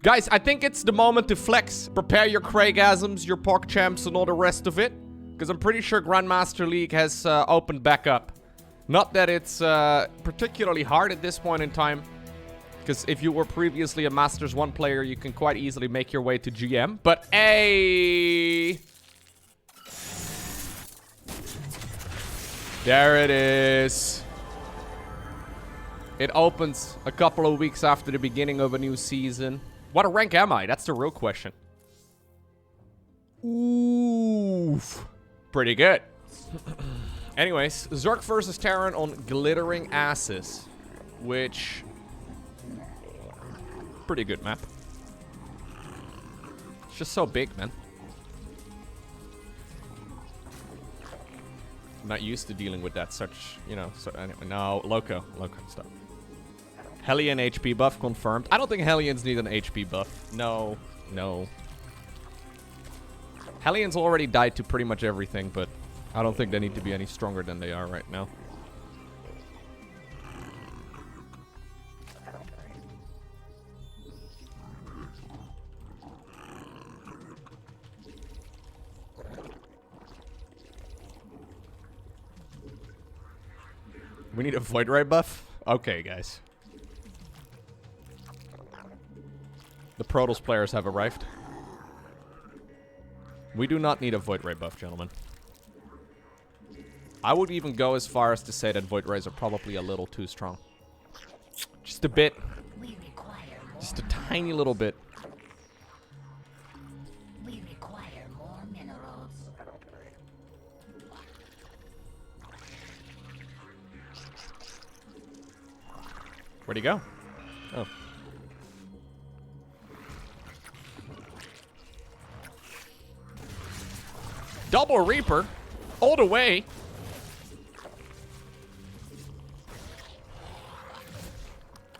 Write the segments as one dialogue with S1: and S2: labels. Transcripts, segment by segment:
S1: Guys, I think it's the moment to flex. Prepare your Craigasms, your PogChamps, and all the rest of it. Because I'm pretty sure Grandmaster League has opened back up. Not that it's particularly hard at this point in time. Because if you were previously a Masters 1 player, you can quite easily make your way to GM. But hey! There it is. It opens a couple of weeks after the beginning of a new season. What rank am I? That's the real question. Oof. Pretty good. Anyways, Zerg versus Terran on Glittering Asses. Which... pretty good map. It's just so big, man. I'm not used to dealing with that such, you know, so anyway, no, Loko, stop. Hellion HP buff confirmed. I don't think Hellions need an HP buff. No. Hellions already died to pretty much everything, but I don't think they need to be any stronger than they are right now. We need a Void Ray buff? Okay, guys. The Protoss players have arrived. We do not need a Void Ray buff, gentlemen. I would even go as far as to say that Void Rays are probably a little too strong. Just a bit. Just a tiny little bit.
S2: We require more minerals.
S1: Where'd he go? Oh. Double Reaper? All the way?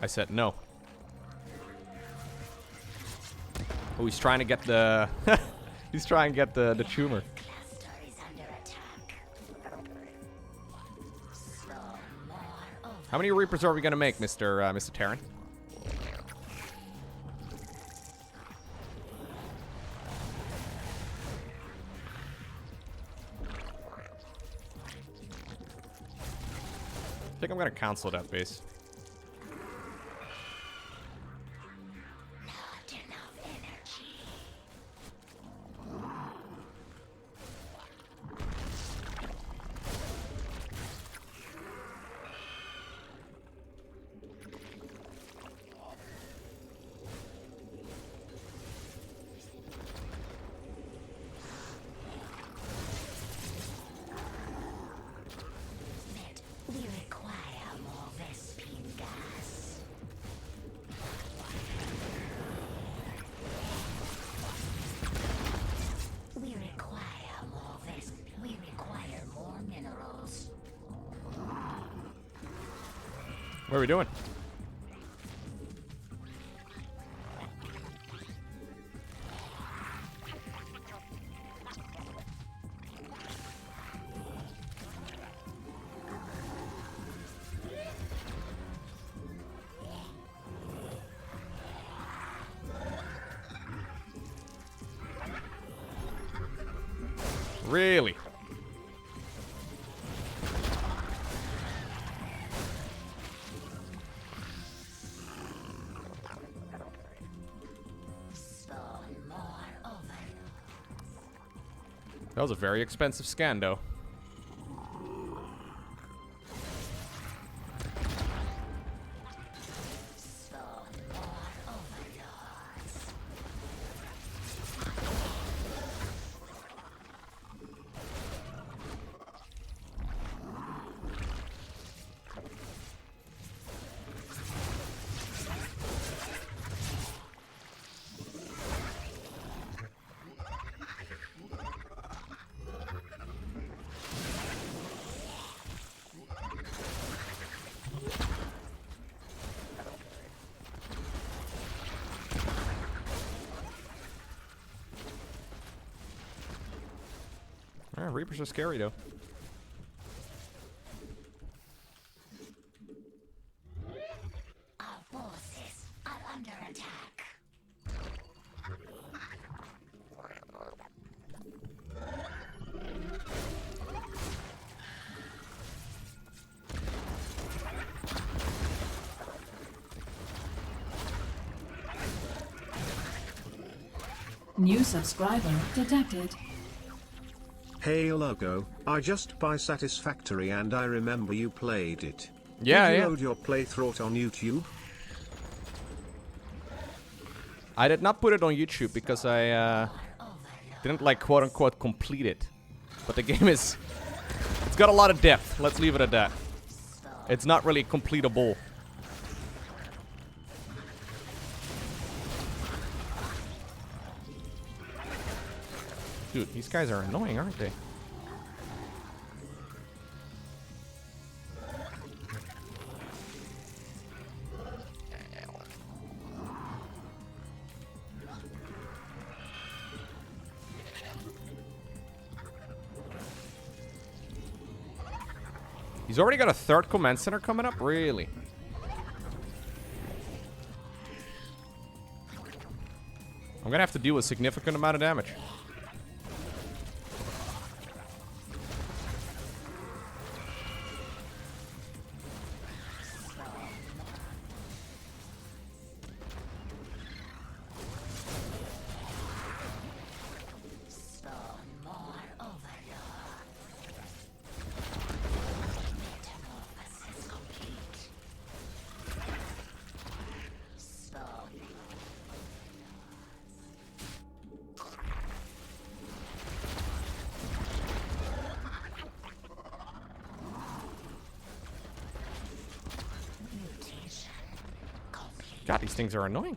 S1: I said no. Oh, he's trying to get the... he's trying to get the tumor. How many Reapers are we gonna make, Mr. Terran? I think I'm gonna cancel that base.
S2: Not enough energy. We require more Vespine gas. We require more Vespine. We require more minerals.
S1: What are we doing? Really? That was a very expensive scan, though. Reapers are scary, though.
S2: Our forces are under attack.
S3: New subscriber detected.
S4: Hey Loco, I just buy Satisfactory and I remember you played it.
S1: Yeah,
S4: Did you
S1: yeah.
S4: load your playthrough on YouTube?
S1: I did not put it on YouTube because I didn't like quote unquote complete it. But the game is... It's got a lot of depth, let's leave it at that. It's not really completable. Dude, these guys are annoying, aren't they? He's already got a third command center coming up? Really? I'm gonna have to deal with a significant amount of damage. God, these things are annoying.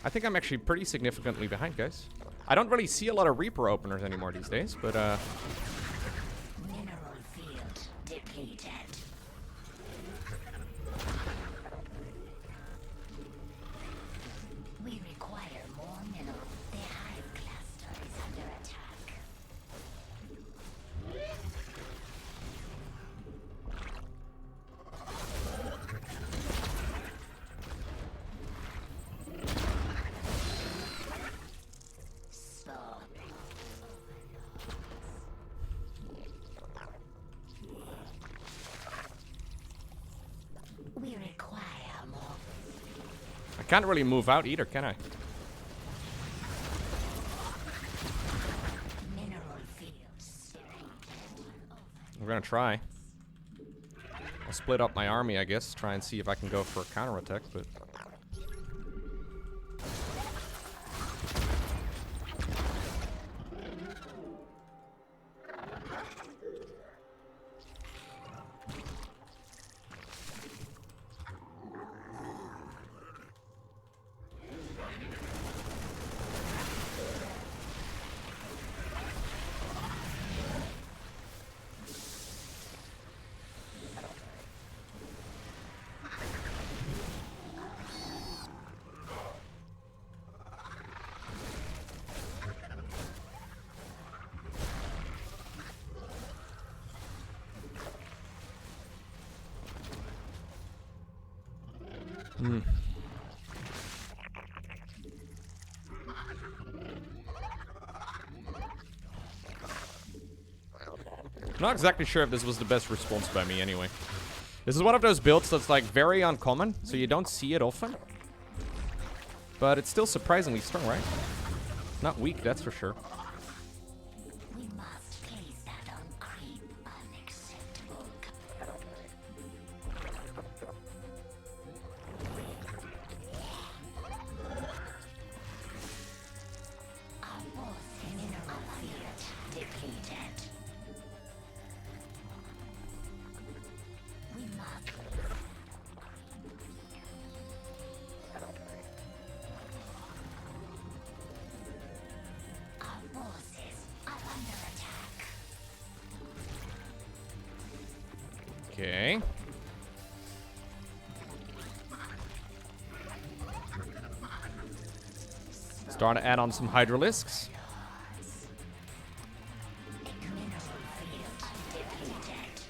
S1: I think I'm actually pretty significantly behind, guys. I don't really see a lot of Reaper openers anymore these days, but
S2: Mineral field depleted. We require more mineral. The hive cluster is under attack. We require more.
S1: I can't really move out either, can I?
S2: Mineral fields.
S1: I'm gonna try. I'll split up my army, I guess. Try and see if I can go for a counterattack, but... I'm not exactly sure if this was the best response by me anyway. This is one of those builds that's like very uncommon, so you don't see it often. But it's still surprisingly strong, right? Not weak, that's for sure.
S2: We must place that on creep. Unacceptable. Our force mineral field depleted. We must. Our forces are under attack.
S1: Okay. Starting to add on some Hydralisks.
S2: Mineral field depleted.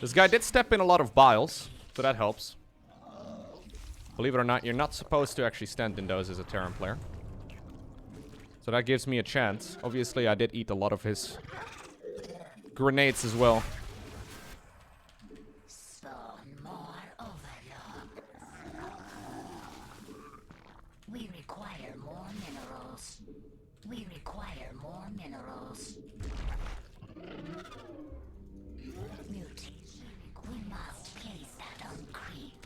S1: This guy did step in a lot of biles, so that helps. Believe it or not, you're not supposed to actually stand in those as a Terran player. So that gives me a chance. Obviously, I did eat a lot of his grenades as well.
S2: Spawn more overlords. We require more minerals. We require more minerals. Mutation. We must place that on creep.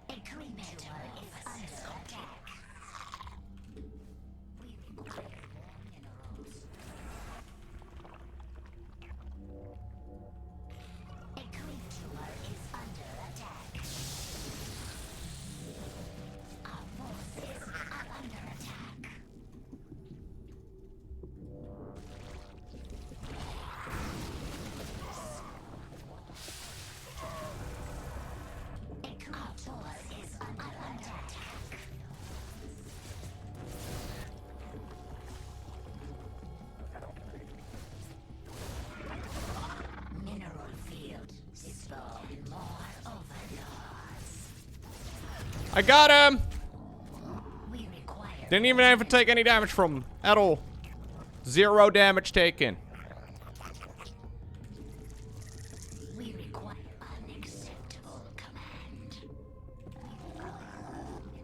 S2: A cremator is under attack. We require more minerals. A creep tumor is under attack. Our forces are under attack. Our force is under attack. Mineral field. Spawn more overlords.
S1: I got him!
S2: We require
S1: Didn't even have to take any damage from him at all. 0 damage taken.
S2: We require unacceptable command.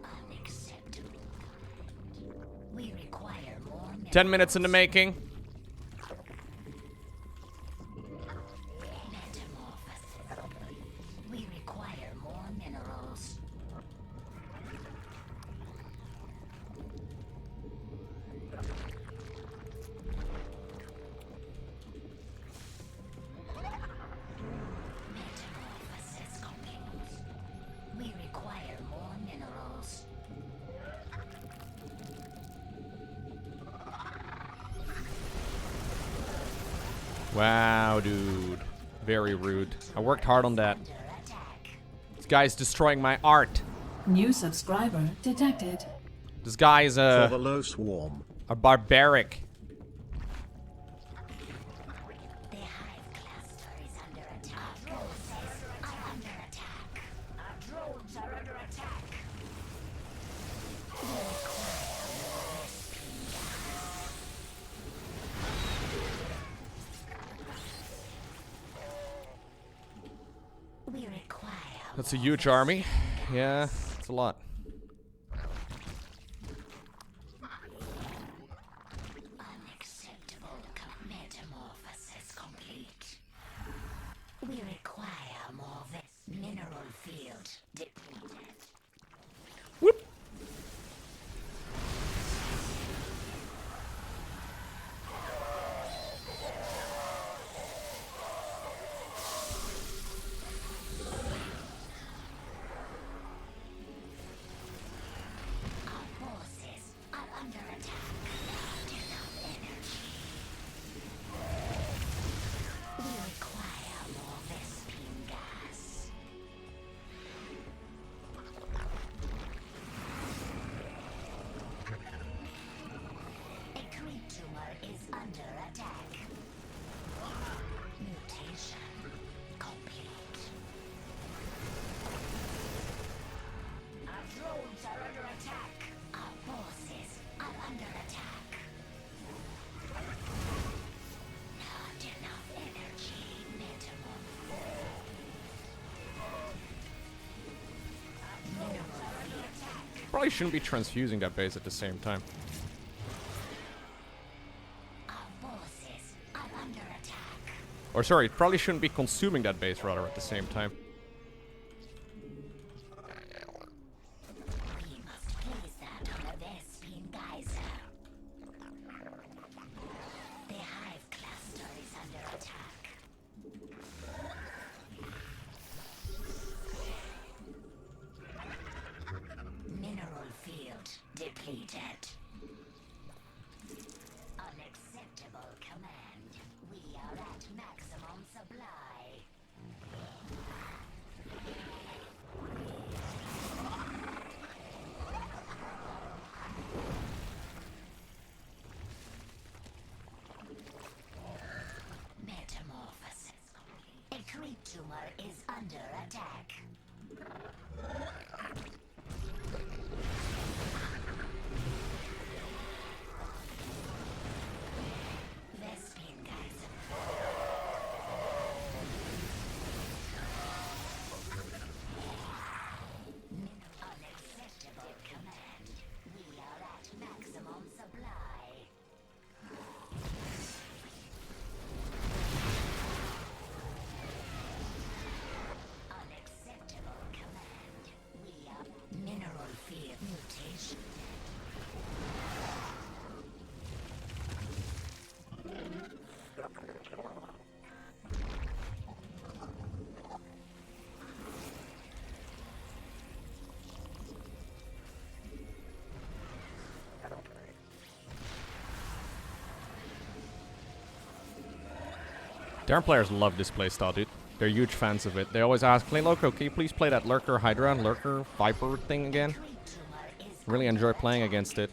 S2: Unacceptable command. We require more
S1: 10 minutes in the making.
S2: metamorphosis. We require more minerals. Metamorphosis complete. We require more minerals.
S1: Wow, dude. Very rude. I worked hard on that.
S2: Under attack.
S1: This guy's destroying my art.
S3: New subscriber detected.
S1: This guy is
S4: For the low swarm.
S1: a barbaric.
S2: The hive cluster is under attack. Our forces are under attack. Our drones are under attack. We require more Vespene gas. We require
S1: That's a huge army. Yeah, it's a lot.
S2: unacceptable metamorphosis complete. We require more mineral field depleted.
S1: Whoop.
S2: Our forces are under attack. Not enough energy. We require more Vespene gas. A creep tumor is under attack. Mutation complete. Our drones are under attack. Our forces are under attack. Not enough energy, metamorphosis. Mineral attack.
S1: Probably shouldn't be transfusing that base at the same time.
S2: Our forces are under attack.
S1: Or sorry, probably shouldn't be consuming that base rather at the same time.
S2: We must place that on a Vespene geyser. The hive cluster is under attack. Mineral field depleted. Unacceptable command. We are at maximum supply.
S1: Terran players love this playstyle, dude. They're huge fans of it. They always ask, "Play Loco, can you please play that Lurker Hydra, Lurker Viper thing again?" Really enjoy playing against it.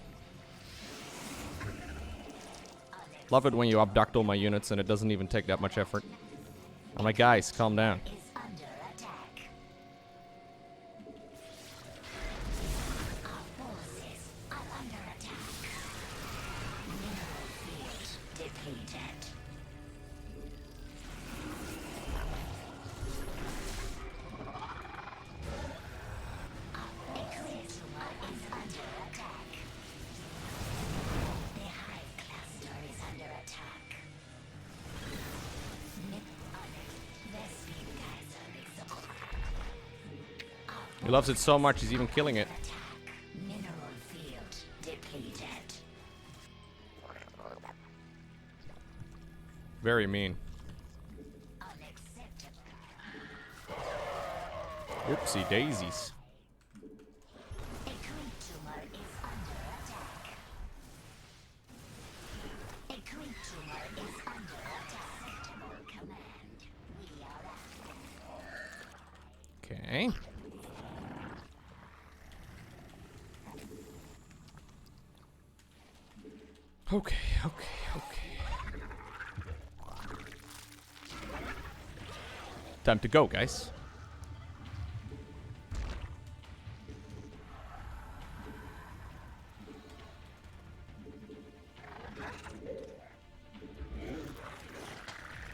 S1: Love it when you abduct all my units and it doesn't even take that much effort. I'm like, guys, calm down.
S2: Is under attack. Our forces are under attack. Mineral field depleted. Exit is under attack. The hive cluster is under attack.
S1: He loves it so much, he's even killing it.
S2: Mineral field depleted.
S1: Very mean.
S2: Unacceptable.
S1: Oopsie daisies.
S2: A creep tumor is under attack. A creep tumor is under attack. Acceptable command. We are at.
S1: Okay. Okay. Time to go, guys.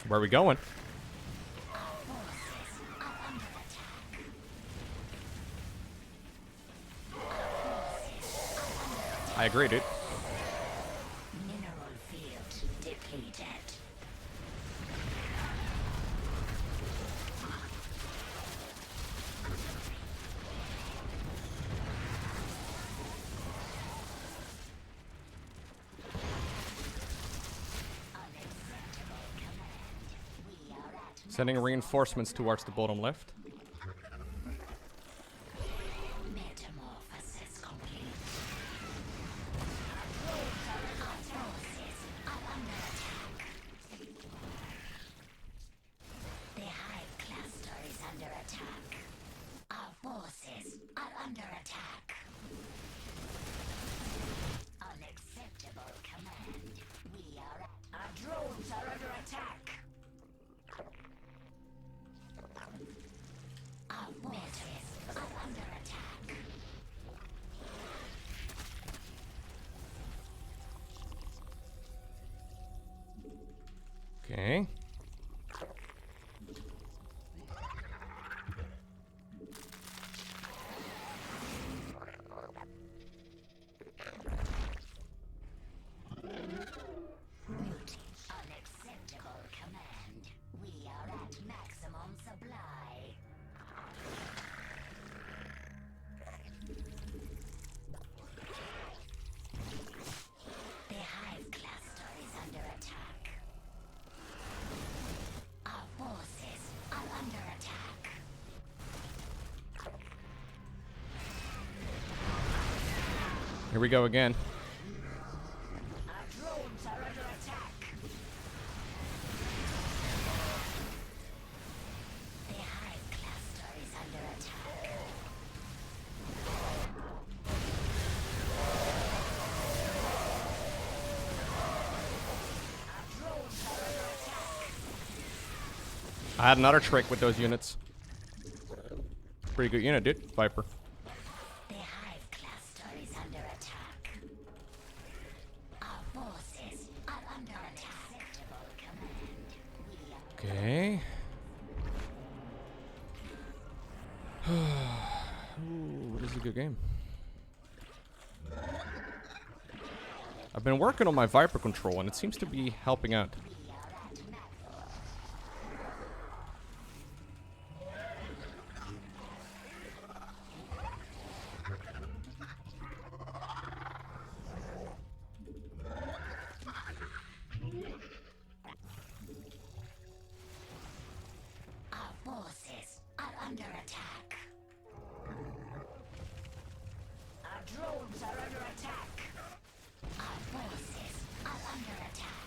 S1: Where are we going? I agree, dude.
S2: Mineral field depleted. Unacceptable command. We are at.
S1: Sending reinforcements towards the bottom left.
S2: Metamorphosis complete. Our forces are under attack. The hive cluster is under attack. Our forces are under attack. Unacceptable command. We are at. Our drones are under attack. Our forces are under attack.
S1: Okay.
S2: Unacceptable command. We are at maximum supply. The hive cluster is under attack. Our forces are under attack.
S1: Here we go again.
S2: Our drones are under attack. The hive cluster is under attack. Our drones are under attack.
S1: I had another trick with those units. Pretty good unit, dude. Viper.
S2: The hive cluster is under attack. Our forces are under attack. Acceptable command. We are
S1: Okay. Ooh, this is a good game. I've been working on my Viper control and it seems to be helping out.
S2: Our forces are under attack. Our drones are under attack. Our forces are under attack.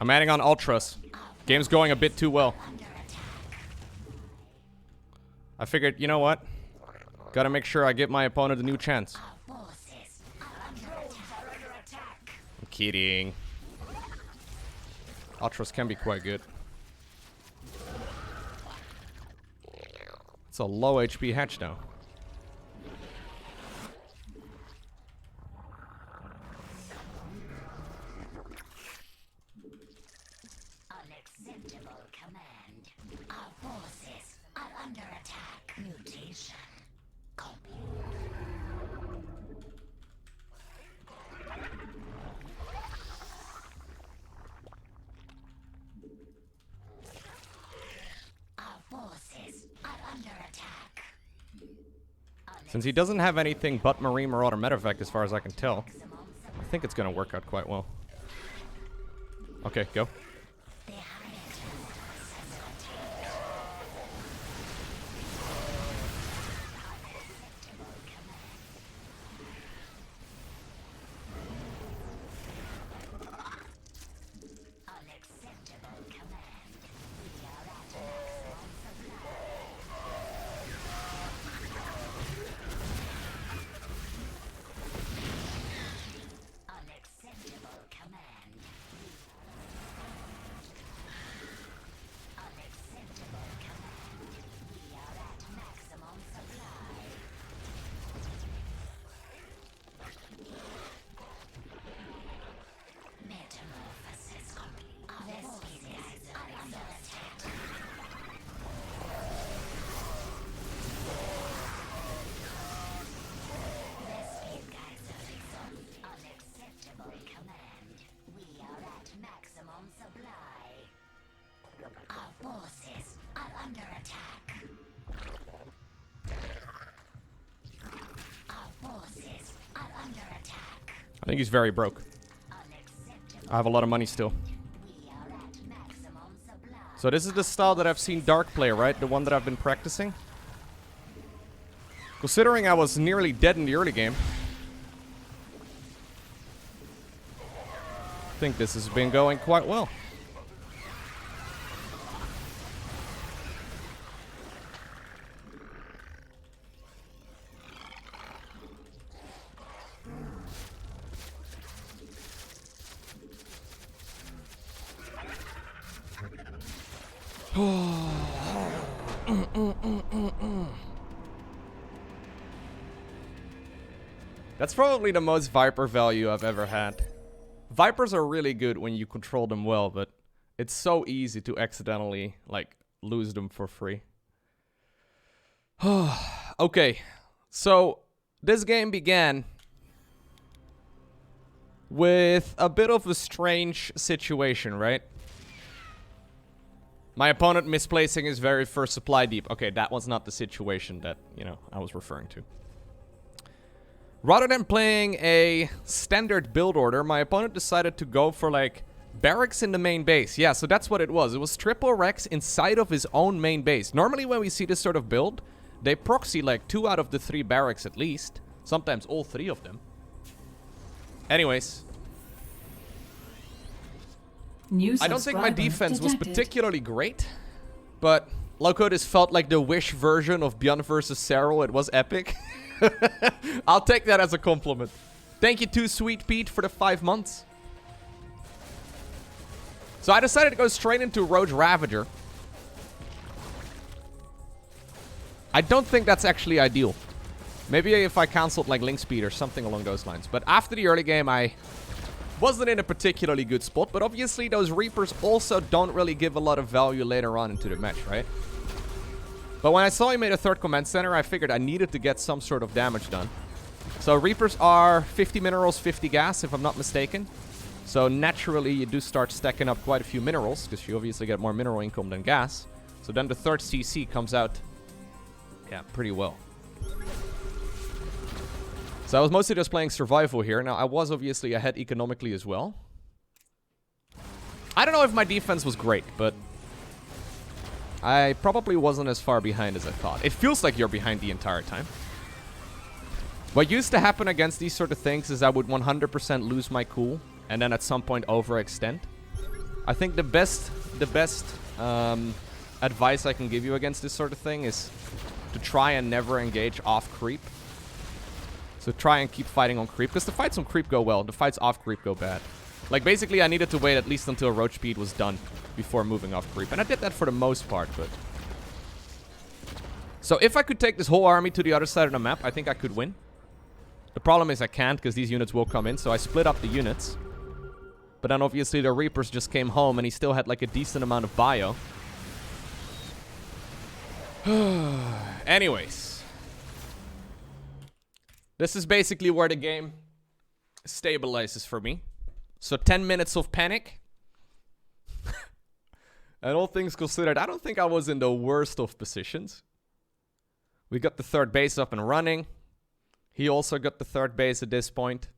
S1: I'm adding on ultras. Game's going a bit too well. I figured, you know what? Gotta make sure I give my opponent a new chance. I'm kidding. Ultras can be quite good. It's a low HP hatch now.
S2: Unacceptable command. Our forces are under attack. Mutation. Copy. Our forces are under attack.
S1: Since he doesn't have anything but Marine Marauder Medevac as far as I can tell, I think it's gonna work out quite well. Okay, go. I think he's very broke. I have a lot of money still. So this is the style that I've seen Dark play, right? The one that I've been practicing. Considering I was nearly dead in the early game, I think this has been going quite well. That's probably the most Viper value I've ever had. Vipers are really good when you control them well, but it's so easy to accidentally, like, lose them for free. Okay, so this game began with a bit of a strange situation, right? My opponent misplacing his very first supply deep. Okay, that was not the situation that, you know, I was referring to. Rather than playing a standard build order, my opponent decided to go for, like, barracks in the main base. Yeah, so that's what it was. It was triple Rex inside of his own main base. Normally when we see this sort of build, they proxy, like, 2 out of the 3 barracks at least. Sometimes all 3 of them. Anyways. I don't think my defense was particularly great, but Lowko, this felt like the Wish version of Beyond vs. Serral. It was epic. I'll take that as a compliment. Thank you to Sweet Pete for the 5 months. So I decided to go straight into Roach Ravager. I don't think that's actually ideal. Maybe if I cancelled like Link Speed or something along those lines. But after the early game, I wasn't in a particularly good spot. But obviously those Reapers also don't really give a lot of value later on into the match, right? But when I saw he made a 3rd command center, I figured I needed to get some sort of damage done. So Reapers are 50 minerals, 50 gas, if I'm not mistaken. So naturally, you do start stacking up quite a few minerals, because you obviously get more mineral income than gas. So then the 3rd CC comes out, yeah, pretty well. So I was mostly just playing survival here. Now, I was obviously ahead economically as well. I don't know if my defense was great, but I probably wasn't as far behind as I thought. It feels like you're behind the entire time. What used to happen against these sort of things is I would 100% lose my cool and then at some point overextend. I think the best advice I can give you against this sort of thing is to try and never engage off creep. So try and keep fighting on creep, because the fights on creep go well, the fights off creep go bad. Like, basically, I needed to wait at least until roach speed was done before moving off creep, and I did that for the most part, but... So if I could take this whole army to the other side of the map, I think I could win. The problem is I can't, because these units will come in, so I split up the units. But then obviously the Reapers just came home, and he still had like a decent amount of bio. Anyways. This is basically where the game stabilizes for me. So 10 minutes of panic. And all things considered, I don't think I was in the worst of positions. We got the third base up and running. He also got the third base at this point.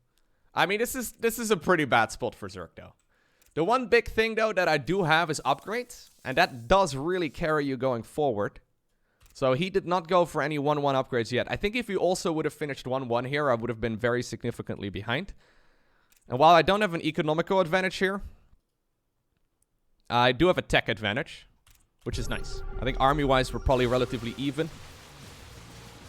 S1: I mean, this is a pretty bad spot for Zerg, though. The one big thing, though, that I do have is upgrades. And that does really carry you going forward. So he did not go for any 1-1 upgrades yet. I think if he also would have finished 1-1 here, I would have been very significantly behind. And while I don't have an economical advantage here, I do have a tech advantage, which is nice. I think army-wise, we're probably relatively even.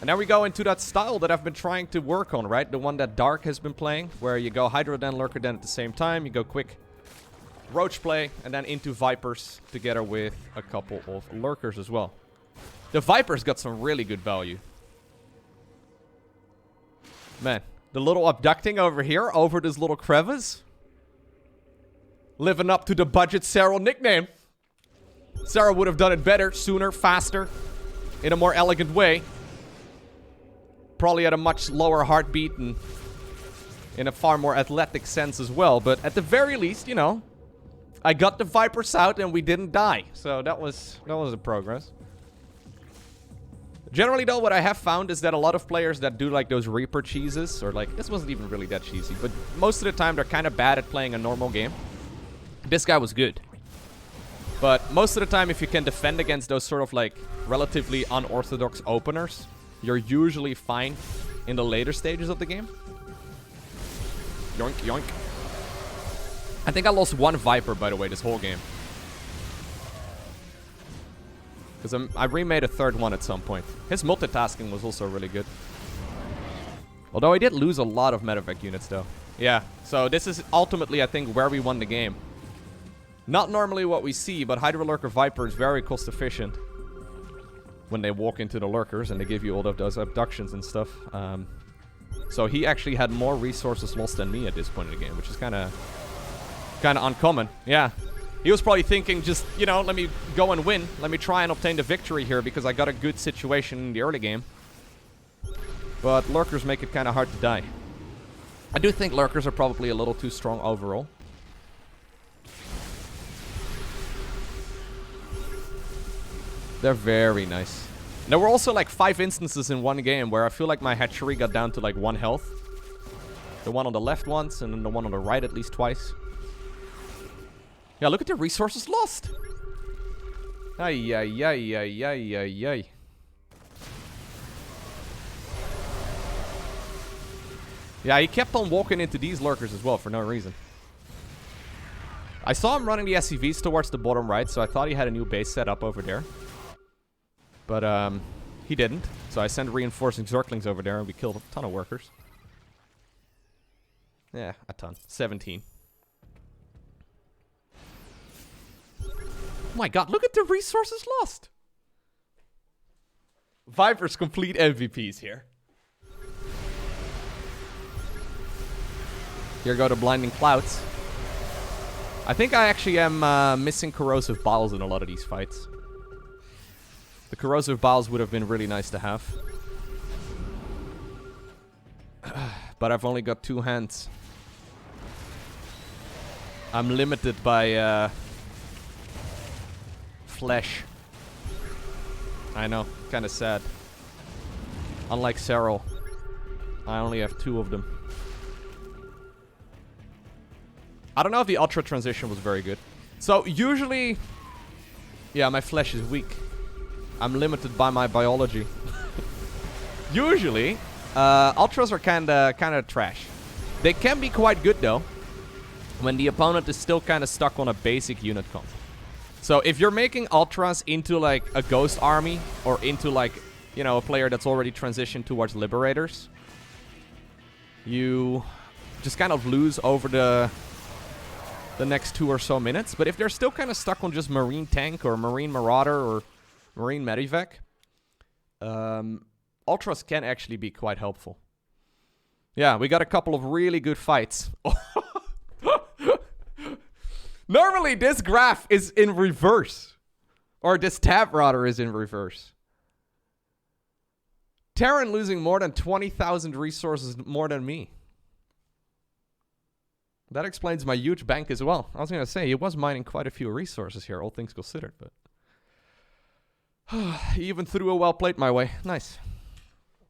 S1: And now we go into that style that I've been trying to work on, right? The one that Dark has been playing, where you go Hydra Den, Lurker Den at the same time. You go quick Roach play, and then into Vipers together with a couple of Lurkers as well. The Vipers got some really good value. Man, the little abducting over here, over this little crevice. Living up to the budget Sarah nickname. Sarah would have done it better, sooner, faster, in a more elegant way. Probably at a much lower heartbeat and in a far more athletic sense as well. But at the very least, you know, I got the Vipers out and we didn't die. So that was a progress. Generally, though, what I have found is that a lot of players that do like those Reaper cheeses, or like, this wasn't even really that cheesy, but most of the time they're kind of bad at playing a normal game. This guy was good. But most of the time, if you can defend against those sort of like relatively unorthodox openers, you're usually fine in the later stages of the game. Yoink, yoink. I think I lost one Viper, by the way, this whole game. Because I remade a third one at some point. His multitasking was also really good. Although I did lose a lot of medevac units, though. Yeah, so this is ultimately, I think, where we won the game. Not normally what we see, but Hydra Lurker Viper is very cost efficient when they walk into the Lurkers and they give you all of those abductions and stuff. So he actually had more resources lost than me at this point in the game, which is kind of uncommon. Yeah. He was probably thinking, just, you know, let me go and win. Let me try and obtain the victory here because I got a good situation in the early game. But Lurkers make it kind of hard to die. I do think Lurkers are probably a little too strong overall. They're very nice. There were also like 5 instances in one game where I feel like my hatchery got down to like 1 health. The one on the left once, and then the one on the right at least twice. Yeah, look at the resources lost. Ay, ay, ay, ay, ay, ay, ay. Yeah, he kept on walking into these Lurkers as well for no reason. I saw him running the SCVs towards the bottom right, so I thought he had a new base set up over there. But, he didn't. So I sent reinforcing Zerglings over there and we killed a ton of workers. Yeah, a ton. 17. Oh my god, look at the resources lost! Vipers complete MVPs here. Here go the Blinding Clouds. I think I actually am missing Corrosive Bowels in a lot of these fights. The Corrosive Bowels would have been really nice to have. But I've only got 2 hands. I'm limited by flesh. I know, kind of sad. Unlike Cyril, I only have 2 of them. I don't know if the Ultra transition was very good. So usually, yeah, my flesh is weak. I'm limited by my biology. Usually, Ultras are kinda trash. They can be quite good though. when the opponent is still kind of stuck on a basic unit comp. So if you're making Ultras into like a Ghost Army or into like, you know, a player that's already transitioned towards Liberators, you just kind of lose over the next 2 or so minutes. But if they're still kind of stuck on just Marine Tank or Marine Marauder or Marine Medivac, Ultras can actually be quite helpful. Yeah, we got a couple of really good fights. Normally, this graph is in reverse. Or this tab, rather, is in reverse. Terran losing more than 20,000 resources more than me. That explains my huge bank as well. I was going to say, he was mining quite a few resources here, all things considered. But he even threw a well played my way. Nice.